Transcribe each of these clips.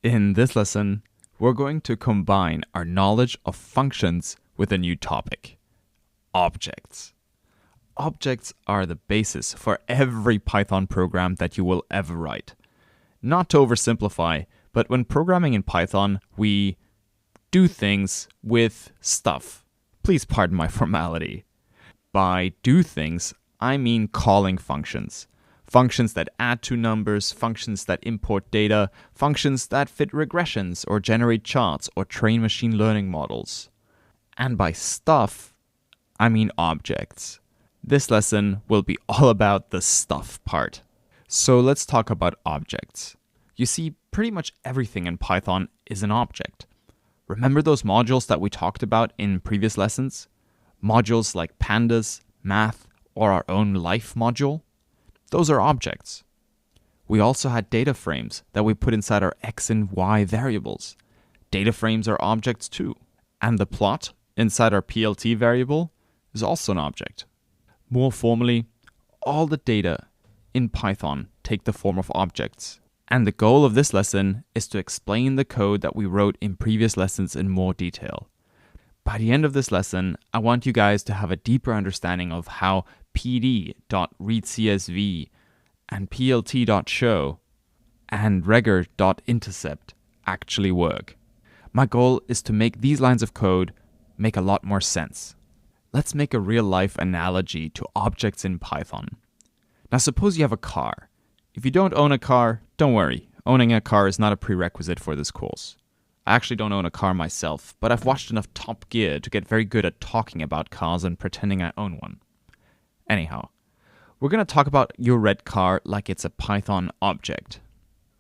In this lesson, we're going to combine our knowledge of functions with a new topic: objects. Objects are the basis for every Python program that you will ever write. Not to oversimplify, but when programming in Python, we do things with stuff. Please pardon my formality. By do things, I mean calling functions. Functions that add to numbers, functions that import data, functions that fit regressions or generate charts or train machine learning models. And by stuff, I mean objects. This lesson will be all about the stuff part. So let's talk about objects. You see, pretty much everything in Python is an object. Remember those modules that we talked about in previous lessons? Modules like pandas, math, or our own life module? Those are objects. We also had data frames that we put inside our x and y variables. Data frames are objects too. And the plot inside our PLT variable is also an object. More formally, all the data in Python take the form of objects. And the goal of this lesson is to explain the code that we wrote in previous lessons in more detail. By the end of this lesson, I want you guys to have a deeper understanding of how pd.readcsv and plt.show and regger.intercept actually work. My goal is to make these lines of code make a lot more sense. Let's make a real-life analogy to objects in Python. Now suppose you have a car. If you don't own a car, don't worry. Owning a car is not a prerequisite for this course. I actually don't own a car myself, but I've watched enough Top Gear to get very good at talking about cars and pretending I own one. Anyhow, we're going to talk about your red car like it's a Python object.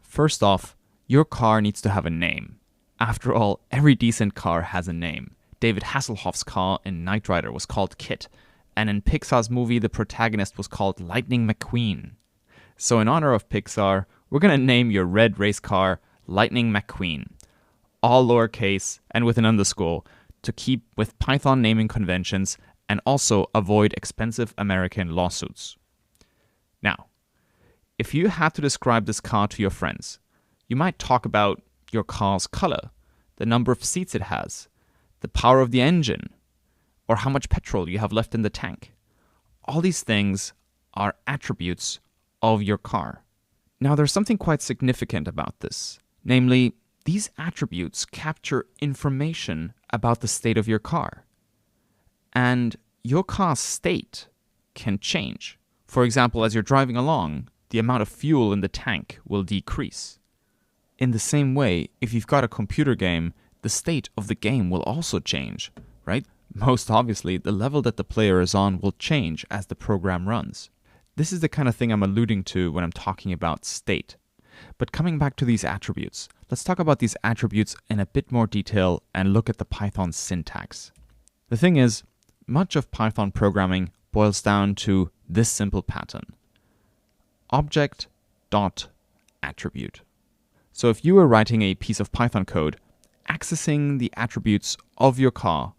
First off, your car needs to have a name. After all, every decent car has a name. David Hasselhoff's car in Knight Rider was called Kit, and in Pixar's movie, the protagonist was called Lightning McQueen. So in honor of Pixar, we're going to name your red race car Lightning McQueen, all lowercase and with an underscore, to keep with Python naming conventions and also avoid expensive American lawsuits. Now, if you had to describe this car to your friends, you might talk about your car's color, the number of seats it has, the power of the engine, or how much petrol you have left in the tank. All these things are attributes of your car. Now, there's something quite significant about this. Namely, these attributes capture information about the state of your car. And your car's state can change. For example, as you're driving along, the amount of fuel in the tank will decrease. In the same way, if you've got a computer game, the state of the game will also change, right? Most obviously, the level that the player is on will change as the program runs. This is the kind of thing I'm alluding to when I'm talking about state. But coming back to these attributes, let's talk about these attributes in a bit more detail and look at the Python syntax. The thing is, much of Python programming boils down to this simple pattern: object.attribute. So if you were writing a piece of Python code accessing the attributes of your car,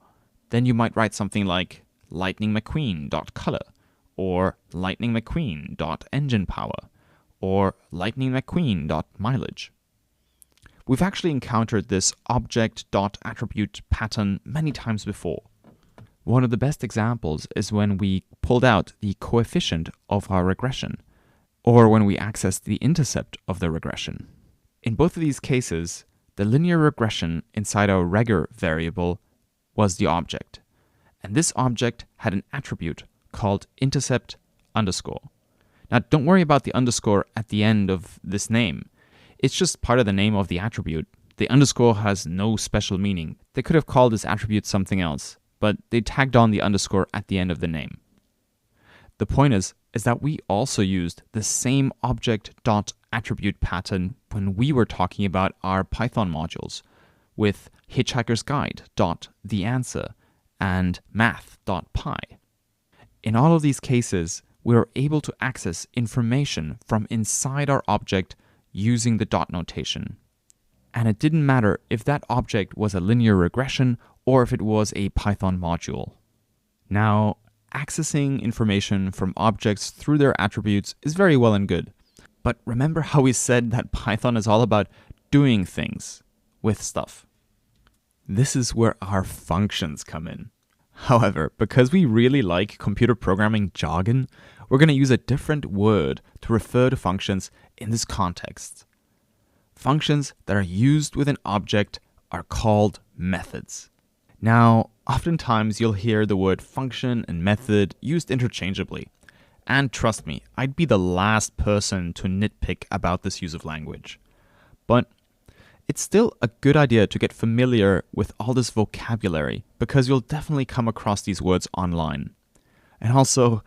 then you might write something like Lightning McQueen.color, or Lightning McQueen.enginepower, or Lightning McQueen.mileage. We've actually encountered this object.attribute pattern many times before. One of the best examples is when we pulled out the coefficient of our regression, or when we accessed the intercept of the regression. In both of these cases, the linear regression inside our regger variable was the object, and this object had an attribute called intercept underscore. Now, don't worry about the underscore at the end of this name. It's just part of the name of the attribute. The underscore has no special meaning. They could have called this attribute something else, but they tagged on the underscore at the end of the name. The point is that we also used the same object.attribute pattern when we were talking about our Python modules with Hitchhiker's Guide.theAnswer and math.py. In all of these cases, we are able to access information from inside our object using the dot notation. And it didn't matter if that object was a linear regression or if it was a Python module. Now, accessing information from objects through their attributes is very well and good. But remember how we said that Python is all about doing things with stuff. This is where our functions come in. However, because we really like computer programming jargon, we're going to use a different word to refer to functions in this context. Functions that are used with an object are called methods. Now, oftentimes you'll hear the word function and method used interchangeably. And trust me, I'd be the last person to nitpick about this use of language. But it's still a good idea to get familiar with all this vocabulary because you'll definitely come across these words online. And also,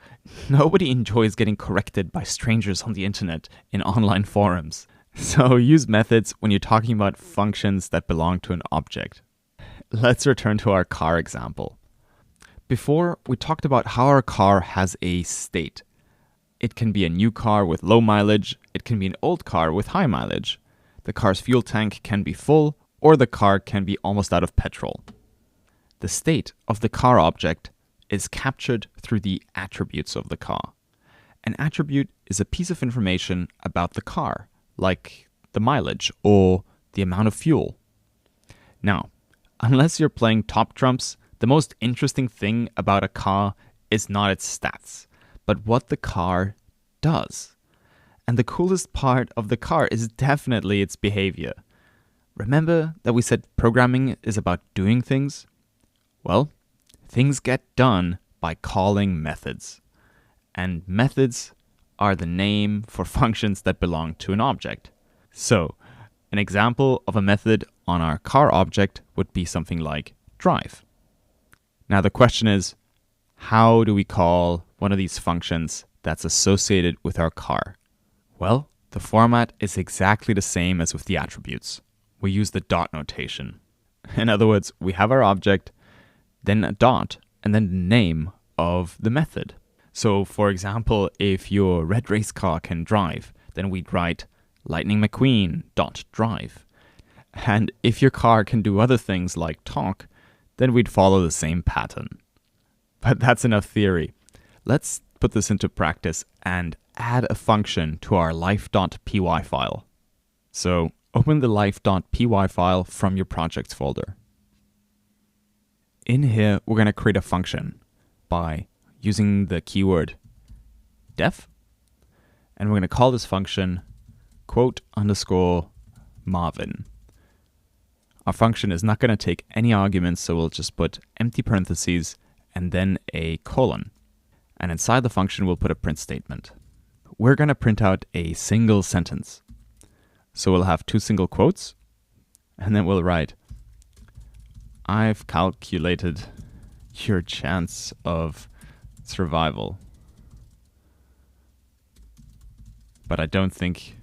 nobody enjoys getting corrected by strangers on the internet in online forums. So use methods when you're talking about functions that belong to an object. Let's return to our car example. Before, we talked about how our car has a state. It can be a new car with low mileage, it can be an old car with high mileage. The car's fuel tank can be full, or the car can be almost out of petrol. The state of the car object is captured through the attributes of the car. An attribute is a piece of information about the car, like the mileage or the amount of fuel. Now, unless you're playing top trumps, the most interesting thing about a car is not its stats, but what the car does. And the coolest part of the car is definitely its behavior. Remember that we said programming is about doing things? Well, things get done by calling methods. And methods are the name for functions that belong to an object. So, an example of a method on our car object would be something like drive. Now the question is, how do we call one of these functions that's associated with our car? Well, the format is exactly the same as with the attributes. We use the dot notation. In other words, we have our object, then a dot, and then the name of the method. So, for example, if your red race car can drive, then we'd write Lightning McQueen dot drive. And if your car can do other things like talk, then we'd follow the same pattern. But that's enough theory. Let's put this into practice and add a function to our life.py file. So open the life.py file from your projects folder. In here, we're going to create a function by using the keyword def, and we're going to call this function quote_Marvin. Our function is not going to take any arguments, so we'll just put empty parentheses and then a colon. And inside the function, we'll put a print statement. We're going to print out a single sentence. So we'll have two single quotes, and then we'll write, I've calculated your chance of survival, but I don't think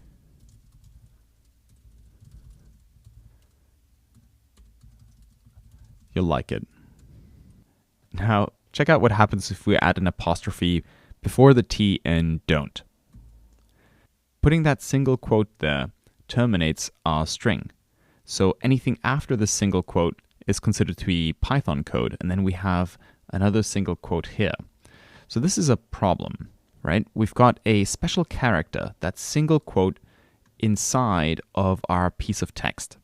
you'll like it. Now, check out what happens if we add an apostrophe before the T in don't. Putting that single quote there terminates our string. So anything after the single quote is considered to be Python code, and then we have another single quote here. So this is a problem, right? We've got a special character, that single quote, inside of our piece of text.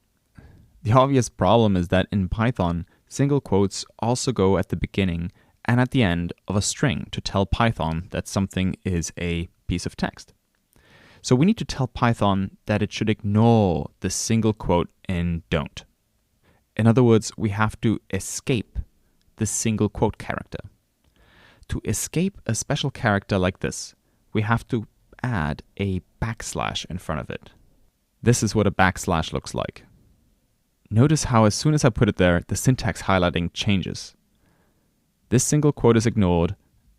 The obvious problem is that in Python, single quotes also go at the beginning and at the end of a string to tell Python that something is a piece of text. So we need to tell Python that it should ignore the single quote in don't. In other words, we have to escape the single quote character. To escape a special character like this, we have to add a backslash in front of it. This is what a backslash looks like. Notice how as soon as I put it there, the syntax highlighting changes. This single quote is ignored,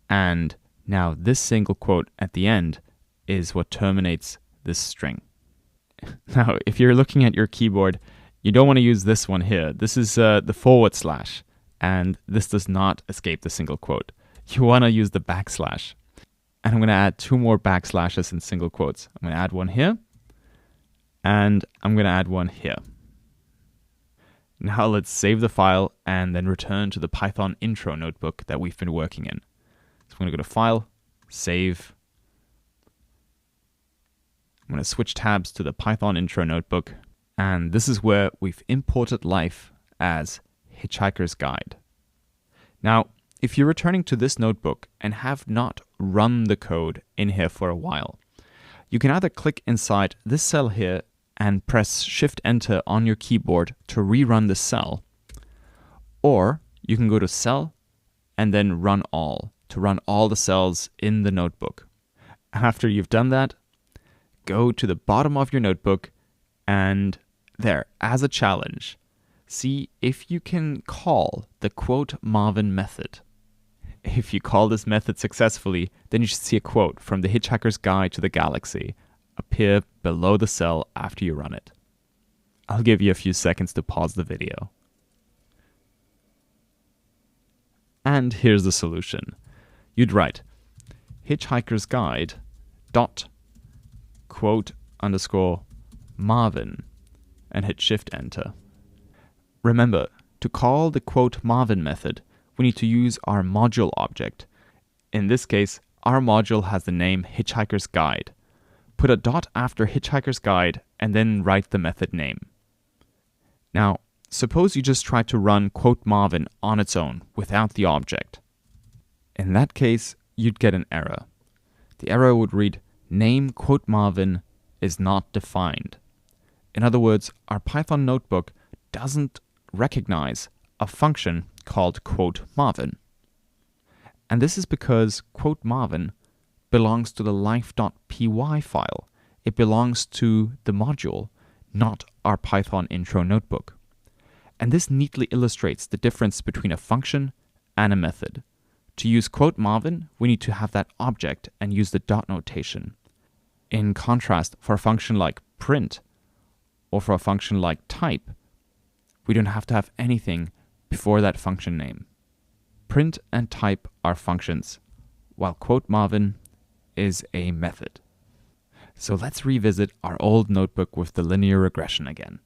and now this single quote at the end is what terminates this string. Now, if you're looking at your keyboard, you don't want to use this one here. This is the /, and this does not escape the single quote. You want to use the backslash. And I'm going to add two more backslashes in single quotes. I'm going to add one here, and I'm going to add one here. Now let's save the file and then return to the Python intro notebook that we've been working in. So I'm going to go to File, Save. I'm going to switch tabs to the Python intro notebook, And this is where we've imported life as Hitchhiker's Guide. Now, if you're returning to this notebook and have not run the code in here for a while, you can either click inside this cell here and press Shift-Enter on your keyboard to rerun the cell, or you can go to Cell and then Run All to run all the cells in the notebook. After you've done that, go to the bottom of your notebook and there, as a challenge, see if you can call the quote Marvin method. If you call this method successfully, then you should see a quote from the Hitchhiker's Guide to the Galaxy appear below the cell after you run it. I'll give you a few seconds to pause the video. And here's the solution. You'd write Hitchhiker's Guide dot quote underscore Marvin and hit Shift-Enter. Remember, to call the quote Marvin method, we need to use our module object. In this case, our module has the name Hitchhiker's Guide. Put a dot after Hitchhiker's Guide and then write the method name. Now, suppose you just try to run quote Marvin on its own without the object. In that case, you'd get an error. The error would read, name quote Marvin is not defined. In other words, our Python notebook doesn't recognize a function called quote Marvin. And this is because quote Marvin belongs to the life.py file. It belongs to the module, not our Python intro notebook. And this neatly illustrates the difference between a function and a method. To use quote Marvin, we need to have that object and use the dot notation. In contrast, for a function like print, or for a function like type, we don't have to have anything before that function name. Print and type are functions, while quote Marvin is a method. So let's revisit our old notebook with the linear regression again.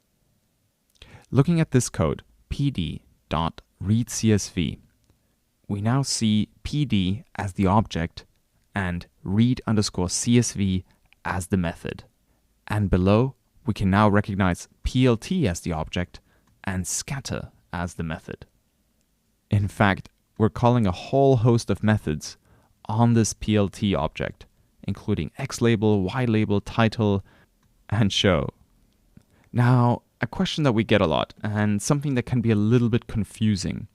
Looking at this code, pd.readcsv, we now see pd as the object and read_csv as the method. And below, we can now recognize plt as the object and scatter as the method. In fact, we're calling a whole host of methods on this plt object, including xlabel, ylabel, title, and show. Now, a question that we get a lot, and something that can be a little bit confusing,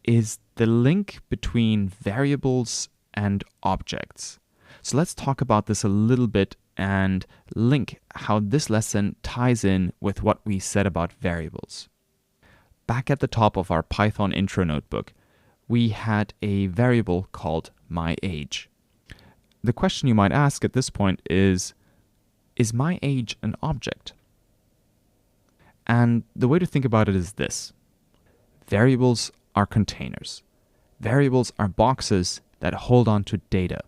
is the link between variables and objects. So let's talk about this a little bit and link how this lesson ties in with what we said about variables. Back at the top of our Python intro notebook, we had a variable called myAge. The question you might ask at this point is myAge an object? And the way to think about it is this. Variables are containers. Variables are boxes that hold on to data.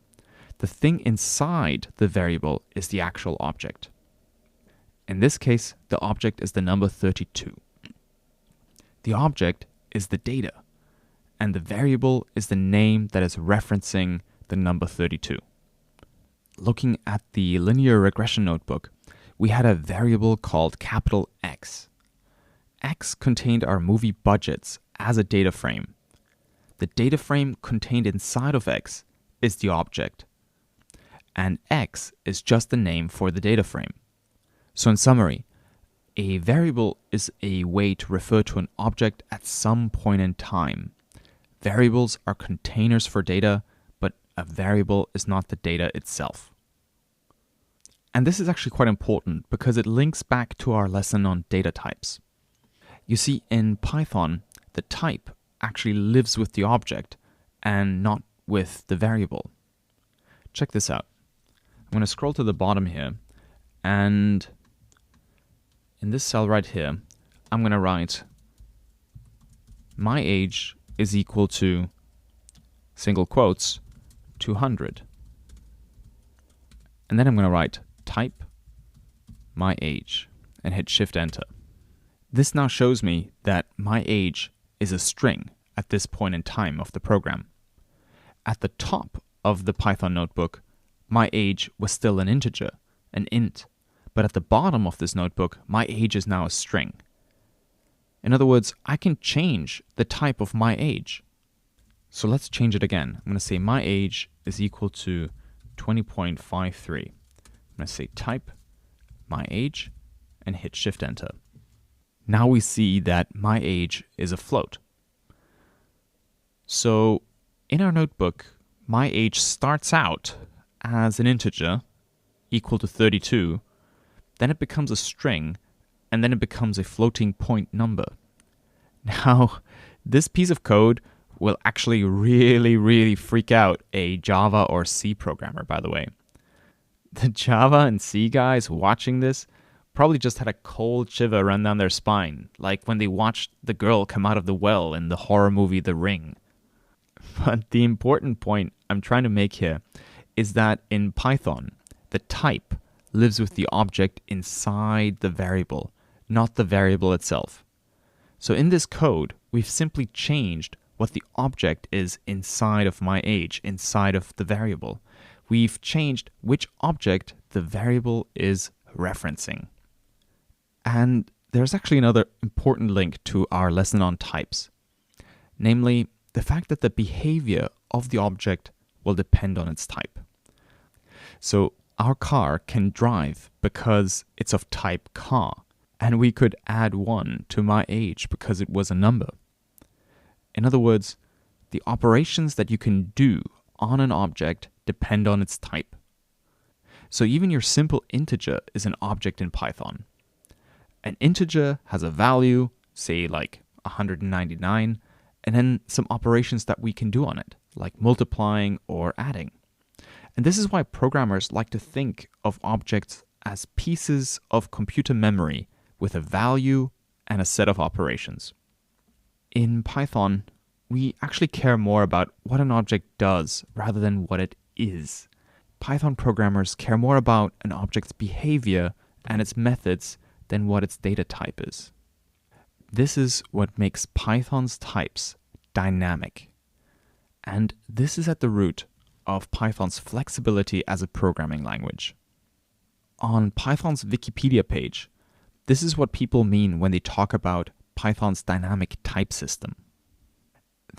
The thing inside the variable is the actual object. In this case, the object is the number 32. The object is the data, and the variable is the name that is referencing the number 32. Looking at the linear regression notebook, we had a variable called capital X. X contained our movie budgets as a data frame. The data frame contained inside of X is the object, and X is just the name for the data frame. So in summary, a variable is a way to refer to an object at some point in time. Variables are containers for data, but a variable is not the data itself. And this is actually quite important because it links back to our lesson on data types. You see, in Python, the type actually lives with the object and not with the variable. Check this out. I'm going to scroll to the bottom here, and in this cell right here, I'm going to write myAge is equal to, single quotes, 200. And then I'm going to write type myAge and hit Shift-Enter. This now shows me that myAge is a string at this point in time of the program. At the top of the Python notebook, myAge was still an integer, an int, But at the bottom of this notebook, my age is now a string. In other words, I can change the type of my age. So let's change it again. I'm going to say my age is equal to 20.53. I'm going to say type my age and hit Shift Enter. Now we see that my age is a float. So in our notebook, my age starts out as an integer equal to 32, then it becomes a string, and then it becomes a floating point number. Now, this piece of code will actually really freak out a Java or C programmer, by the way. The Java and C guys watching this probably just had a cold shiver run down their spine, like when they watched the girl come out of the well in the horror movie The Ring. But the important point I'm trying to make here is that in Python, the type lives with the object inside the variable, not the variable itself. So in this code, we've simply changed what the object is inside of my age, inside of the variable. We've changed which object the variable is referencing. And there's actually another important link to our lesson on types, namely the fact that the behavior of the object will depend on its type. So our car can drive because it's of type car, and we could add 1 to my age because it was a number. In other words, the operations that you can do on an object depend on its type. So even your simple integer is an object in Python. An integer has a value, say like 199, and then some operations that we can do on it, like multiplying or adding. And this is why programmers like to think of objects as pieces of computer memory with a value and a set of operations. In Python, we actually care more about what an object does rather than what it is. Python programmers care more about an object's behavior and its methods than what its data type is. This is what makes Python's types dynamic. And this is at the root of Python's flexibility as a programming language. On Python's Wikipedia page, this is what people mean when they talk about Python's dynamic type system.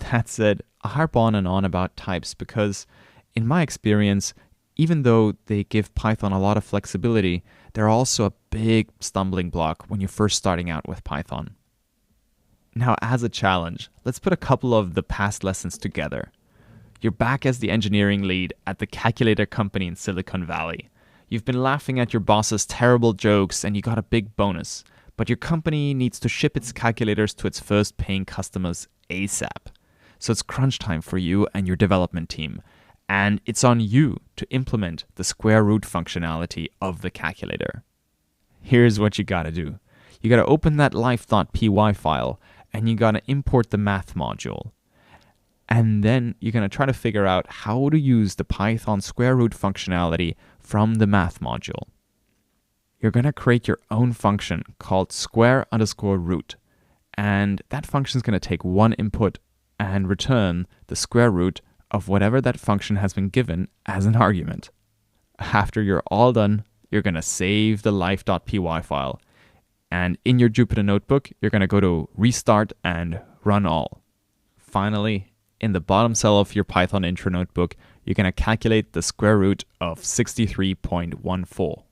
That said, I harp on and on about types because, in my experience, even though they give Python a lot of flexibility, they're also a big stumbling block when you're first starting out with Python. Now, as a challenge, let's put a couple of the past lessons together. You're back as the engineering lead at the calculator company in Silicon Valley. You've been laughing at your boss's terrible jokes and you got a big bonus, but your company needs to ship its calculators to its first paying customers ASAP. So it's crunch time for you and your development team, and it's on you to implement the square root functionality of the calculator. Here's what you gotta do. You gotta open that life.py file and you gotta import the math module. And then you're going to try to figure out how to use the Python square root functionality from the math module. You're going to create your own function called square_root. And that function is going to take one input and return the square root of whatever that function has been given as an argument. After you're all done, you're going to save the life.py file. And in your Jupyter notebook, you're going to go to restart and run all. Finally, in the bottom cell of your Python intro notebook, you're going to calculate the square root of 63.14.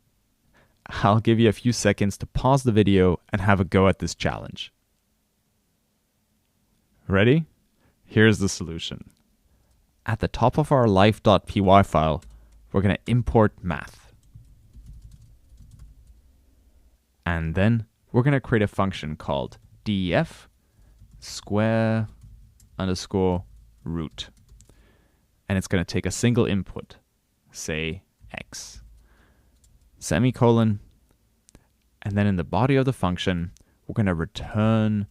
I'll give you a few seconds to pause the video and have a go at this challenge. Ready? Here's the solution. At the top of our life.py file, we're going to import math. And then we're going to create a function called def square_root. And it's going to take a single input, say x, semicolon, and then in the body of the function, we're going to return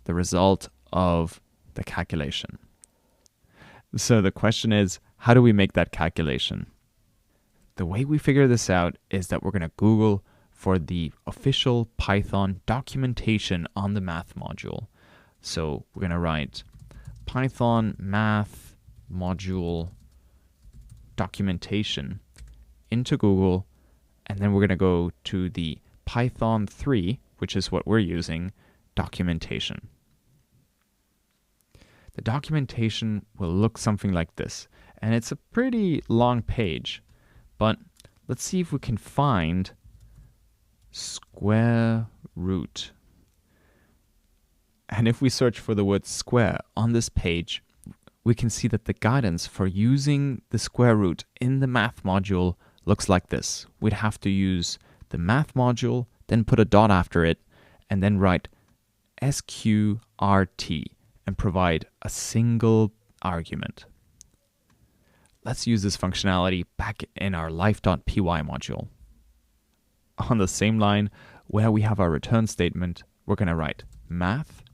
the result of the calculation. So the question is, how do we make that calculation? The way we figure this out is that we're going to Google for the official Python documentation on the math module. So we're going to write Python math module documentation into Google, And then we're going to go to the Python 3, which is what we're using, documentation. The documentation will look something like this. And it's a pretty long page, but let's see if we can find square root. And if we search for the word square on this page, we can see that the guidance for using the square root in the math module looks like this. We'd have to use the math module, then put a dot after it, and then write sqrt and provide a single argument. Let's use this functionality back in our life.py module. On the same line where we have our return statement, we're going to write math.sqrt,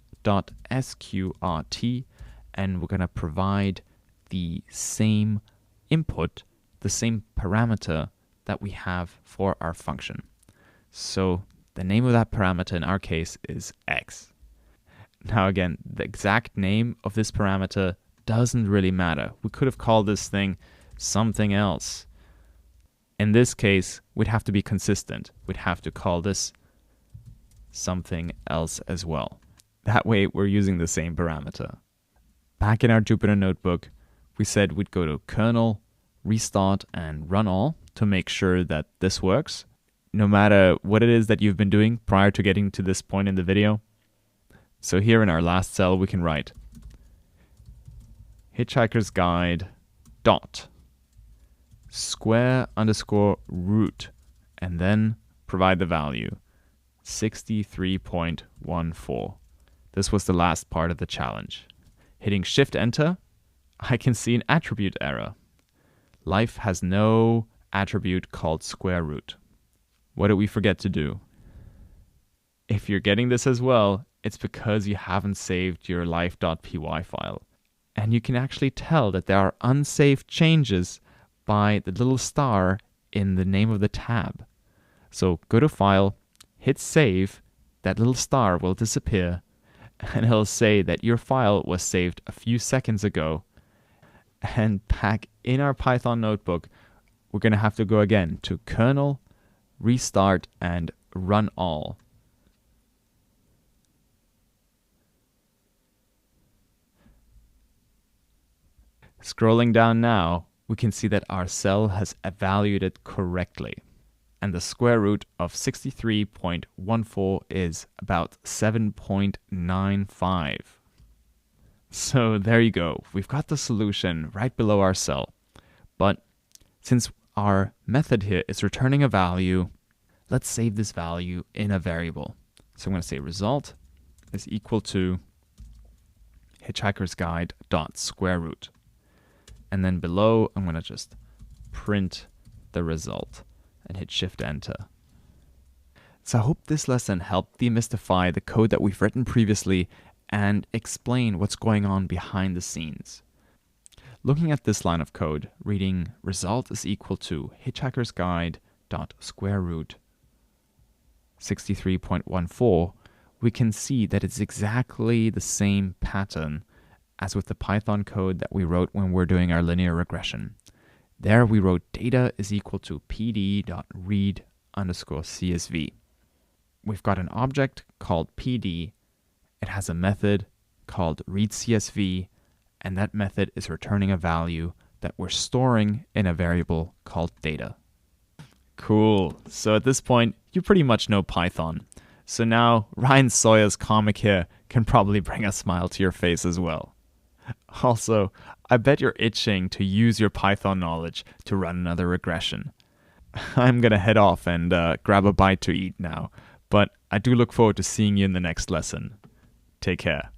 and we're going to provide the same input, the same parameter that we have for our function. So the name of that parameter in our case is x. Now again, the exact name of this parameter doesn't really matter. We could have called this thing something else. In this case, we'd have to be consistent. We'd have to call this something else as well. That way we're using the same parameter. Back in our Jupyter notebook, we said we'd go to kernel, restart, and run all to make sure that this works, no matter what it is that you've been doing prior to getting to this point in the video. So here in our last cell, we can write Hitchhiker's Guide dot square underscore root, and then provide the value 63.14. This was the last part of the challenge. Hitting Shift Enter, I can see an attribute error. Life has no attribute called square root. What did we forget to do? If you're getting this as well, it's because you haven't saved your life.py file. And you can actually tell that there are unsaved changes by the little star in the name of the tab. So go to File, hit Save, that little star will disappear, and it'll say that your file was saved a few seconds ago. And back in our Python notebook, we're going to have to go again to kernel, restart, and run all. Scrolling down now, we can see that our cell has evaluated correctly. And the square root of 63.14 is about 7.95. So there you go. We've got the solution right below our cell. But since our method here is returning a value, let's save this value in a variable. So I'm going to say result is equal to hitchhiker's guide dot square root. And then below, I'm going to just print the result and hit Shift Enter. So I hope this lesson helped demystify the code that we've written previously and explain what's going on behind the scenes. Looking at this line of code, reading result is equal to hitchhiker's guide dot square root 63.14, we can see that it's exactly the same pattern as with the Python code that we wrote when we're doing our linear regression. There we wrote data is equal to pd.read_CSV. We've got an object called pd, it has a method called readCSV, and that method is returning a value that we're storing in a variable called data. Cool, so at this point, you pretty much know Python. So now Ryan Sawyer's comic here can probably bring a smile to your face as well. Also, I bet you're itching to use your Python knowledge to run another regression. I'm gonna head off and grab a bite to eat now, but I do look forward to seeing you in the next lesson. Take care.